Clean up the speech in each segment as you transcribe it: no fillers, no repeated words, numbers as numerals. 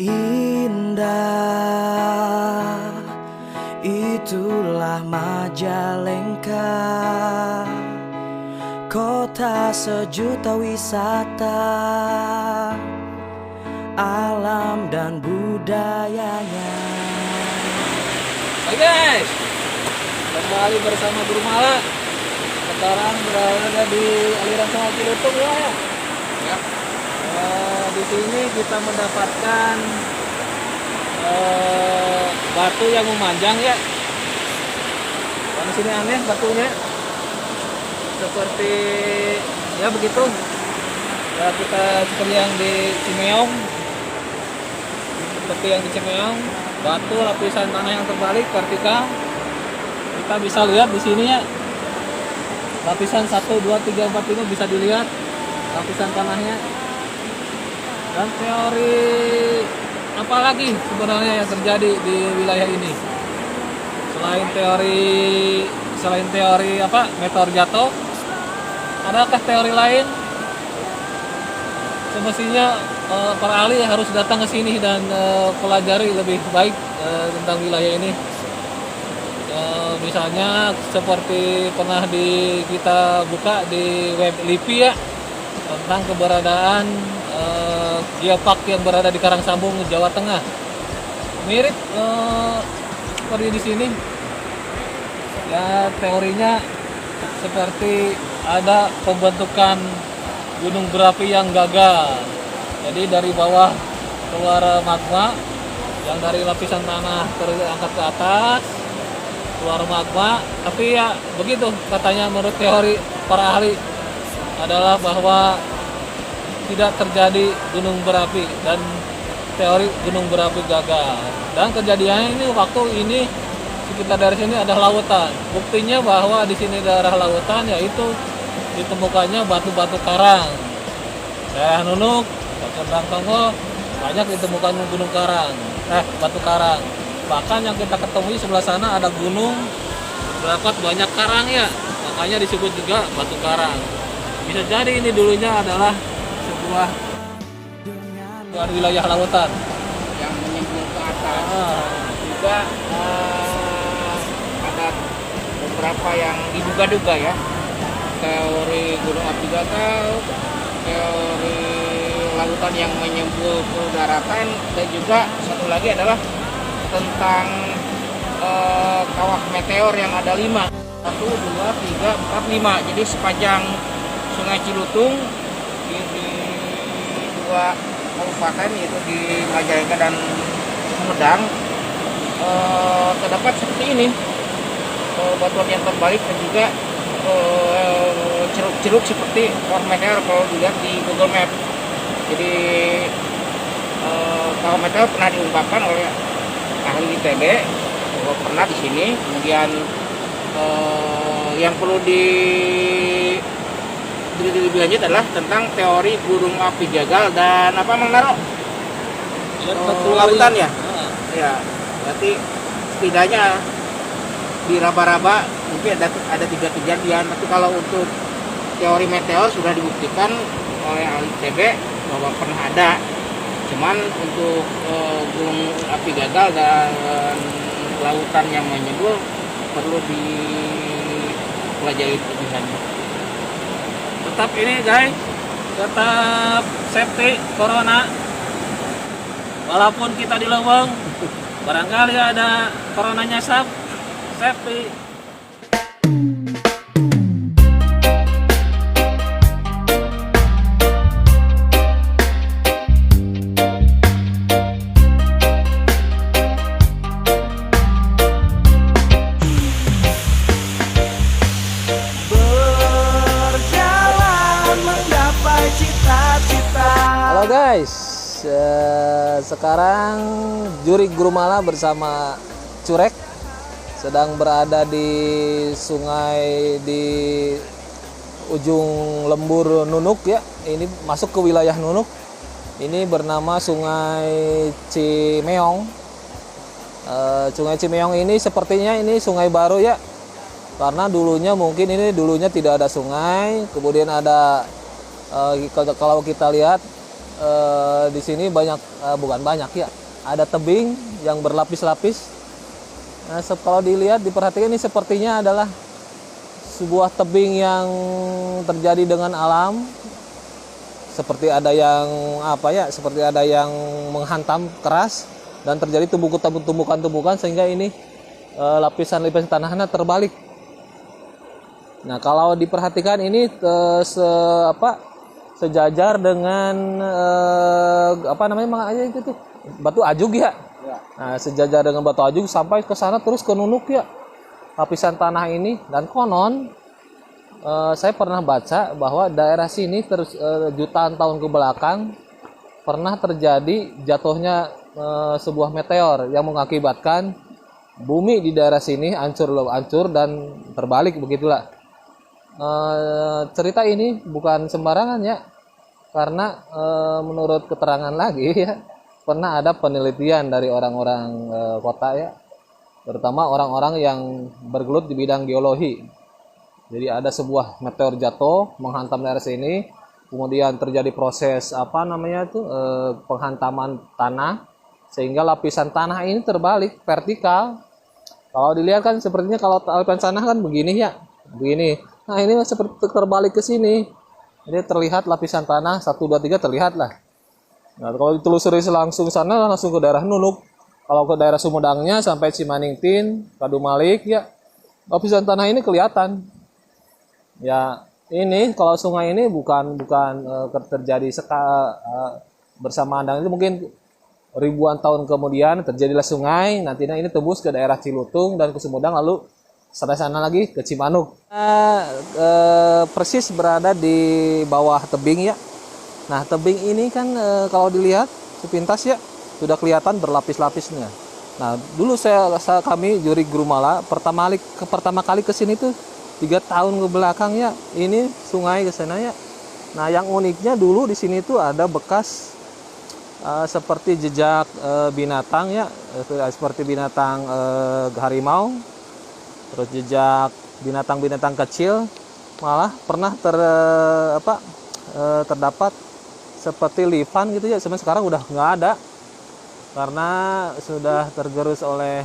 Indah, itulah Majalengka, kota sejuta wisata, alam dan budayanya. Hai guys, kembali bersama Guru Mala. Sekarang berada di aliran Sungai Cilutung ya. Di sini kita mendapatkan batu yang memanjang ya. Di sini aneh batunya, seperti ya begitu. Ya kita seperti yang di Cimeong, batu lapisan tanah yang terbalik vertikal. Kita bisa lihat di sini ya. Lapisan 1, 2, 3, 4 ini bisa dilihat lapisan tanahnya. Dan teori apa lagi sebenarnya yang terjadi di wilayah ini? Selain teori apa meteor jatuh, adakah teori lain? Semestinya para ahli harus datang ke sini dan pelajari lebih baik tentang wilayah ini. Misalnya seperti pernah kita buka di web LIPI ya, tentang keberadaan geopark yang berada di Karangsambung, Jawa Tengah. Mirip seperti di sini. Ya teorinya seperti ada pembentukan gunung berapi yang gagal. Jadi dari bawah keluar magma yang dari lapisan tanah terangkat ke atas, keluar magma. Tapi ya begitu katanya menurut teori para ahli adalah bahwa tidak terjadi gunung berapi dan teori gunung berapi gagal. Dan kejadiannya ini waktu ini sekitar dari sini ada lautan. Buktinya bahwa di sini daerah lautan yaitu ditemukannya batu-batu karang. Daerah Nunuk, Kecamatan Tongo banyak ditemukan gunung karang, batu karang. Bahkan yang kita ketemui sebelah sana ada gunung dapat banyak karang ya, makanya disebut juga batu karang. Bisa jadi ini dulunya adalah sebuah wilayah lautan yang menyembul ke atas. Juga ada beberapa yang diduga-duga ya, teori gunung api gagal, teori lautan yang menyembul ke daratan, dan juga satu lagi adalah tentang kawah meteor yang ada 5, 1, 2, 3, 4, 5. Jadi sepanjang Sungai Cilutung di 2 kabupaten yaitu di Majalengka dan Sumedang terdapat seperti ini, batuan yang terbalik dan juga ceruk-ceruk seperti kawah meteor kalau dilihat di Google Map. Jadi kawah meteor pernah diungkapkan oleh ahli ITB bahwa pernah di sini. Kemudian yang perlu lebih lanjut adalah tentang teori gunung api gagal dan apa Mang Naro? Lautan ya? Ya, berarti setidaknya di raba-raba mungkin ada 3 kejadian. Tapi kalau untuk teori meteor sudah dibuktikan oleh ahli ITB bahwa pernah ada. Cuman untuk gunung api gagal dan lautan yang menyembul perlu dipelajari lebih lanjut. Tetap ini guys, tetap safety corona. Walaupun kita di Leweng, barangkali ada corona nyasap, safety. Halo guys, sekarang juri Guru Mala bersama Curek sedang berada di sungai di ujung lembur Nunuk ya. Ini masuk ke wilayah Nunuk. Ini bernama Sungai Cimeong. Sungai Cimeong ini sepertinya ini sungai baru ya, karena dulunya mungkin ini dulunya tidak ada sungai. Kemudian ada kalau kita lihat di sini banyak, bukan banyak ya, ada tebing yang berlapis-lapis. Nah, kalau dilihat, diperhatikan, ini sepertinya adalah sebuah tebing yang terjadi dengan alam. Seperti ada yang seperti ada yang menghantam keras dan terjadi tumbukan-tumbukan sehingga ini lapisan-lapisan tanahnya terbalik. Nah, kalau diperhatikan ini sejajar dengan itu tuh batu ajug ya. Nah, sejajar dengan batu ajug sampai ke sana terus ke Nunuk ya. Lapisan tanah ini, dan konon saya pernah baca bahwa daerah sini jutaan tahun ke belakang pernah terjadi jatuhnya sebuah meteor yang mengakibatkan bumi di daerah sini hancur dan terbalik begitulah. Cerita ini bukan sembarangan ya, karena menurut keterangan lagi ya, pernah ada penelitian dari orang-orang kota ya, terutama orang-orang yang bergelut di bidang geologi. Jadi ada sebuah meteor jatuh menghantam daerah sini, kemudian terjadi proses penghantaman tanah sehingga lapisan tanah ini terbalik vertikal. Kalau dilihat kan sepertinya kalau lapisan tanah kan begini ya, begini. Nah, ini seperti terbalik ke sini. Jadi terlihat lapisan tanah 1 2 3 terlihat lah. Nah, kalau ditelusuri langsung sana langsung ke daerah Nunuk. Kalau ke daerah Sumedangnya sampai Cimaningtin, Kadumalik ya, lapisan tanah ini kelihatan. Ya, ini kalau sungai ini bukan terjadi bersamaan dengan itu, mungkin ribuan tahun kemudian terjadilah sungai, nantinya ini tembus ke daerah Cilutung dan ke Sumedang, lalu sampai sana lagi ke Cimanuk. Persis berada di bawah tebing ya. Nah, tebing ini kan kalau dilihat sepintas ya sudah kelihatan berlapis-lapisnya. Nah, dulu kami juri Gurumala pertama kali ke sini tuh 3 tahun ke belakang ya, ini sungai ke sana ya. Nah, yang uniknya dulu di sini tuh ada bekas seperti jejak binatang ya, seperti binatang harimau, terus jejak binatang-binatang kecil, malah pernah terdapat seperti lifan gitu ya. Sebenarnya sekarang udah nggak ada karena sudah tergerus oleh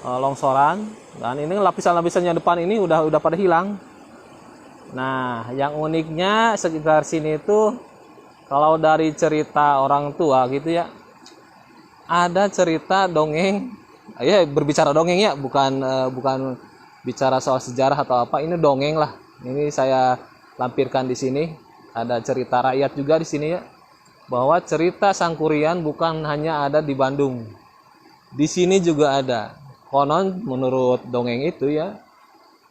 longsoran, dan ini lapisan-lapisan yang depan ini udah pada hilang. Nah, yang uniknya sekitar sini itu kalau dari cerita orang tua gitu ya, ada cerita dongeng. Ya, berbicara dongeng ya, bukan bicara soal sejarah atau apa. Ini dongeng lah. Ini saya lampirkan di sini. Ada cerita rakyat juga di sini ya, bahwa cerita Sangkuriang bukan hanya ada di Bandung. Di sini juga ada. Konon menurut dongeng itu ya,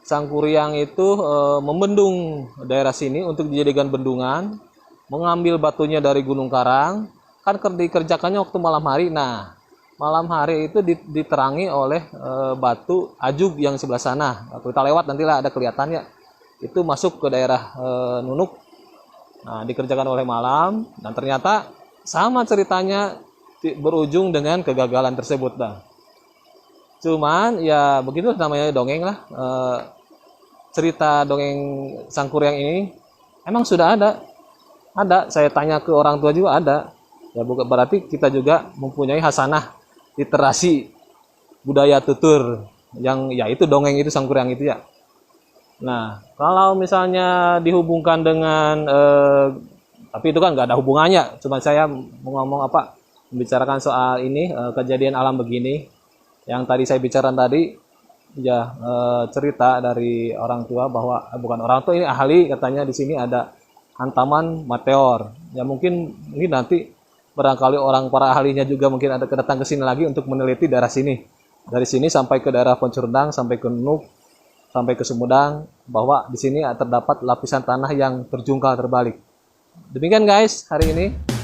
Sangkuriang itu membendung daerah sini untuk dijadikan bendungan, mengambil batunya dari Gunung Karang, kan dikerjakannya waktu malam hari. Nah, malam hari itu diterangi oleh batu ajug yang sebelah sana. Kalau kita lewat nantilah ada kelihatannya. Itu masuk ke daerah Nunuk. Nah, dikerjakan oleh malam, dan ternyata sama ceritanya berujung dengan kegagalan tersebut dah. Cuman ya begitu namanya dongeng lah. Cerita dongeng Sangkuriang ini emang sudah ada. Saya tanya ke orang tua juga ada. Ya bukan berarti kita juga mempunyai hasanah literasi budaya tutur yang yaitu dongeng itu Sangkuriang itu ya. Nah, kalau misalnya dihubungkan dengan tapi itu kan nggak ada hubungannya, cuma saya mau ngomong membicarakan soal ini kejadian alam begini yang tadi saya bicarakan tadi ya, cerita dari orang tua bahwa bukan orang tua, ini ahli, katanya di sini ada hantaman meteor. Ya mungkin nanti barangkali para ahlinya juga mungkin ada datang ke sini lagi untuk meneliti daerah sini. Dari sini sampai ke daerah Poncurdang, sampai ke Nunuk, sampai ke Sumedang, bahwa di sini terdapat lapisan tanah yang terjungkal terbalik. Demikian guys hari ini.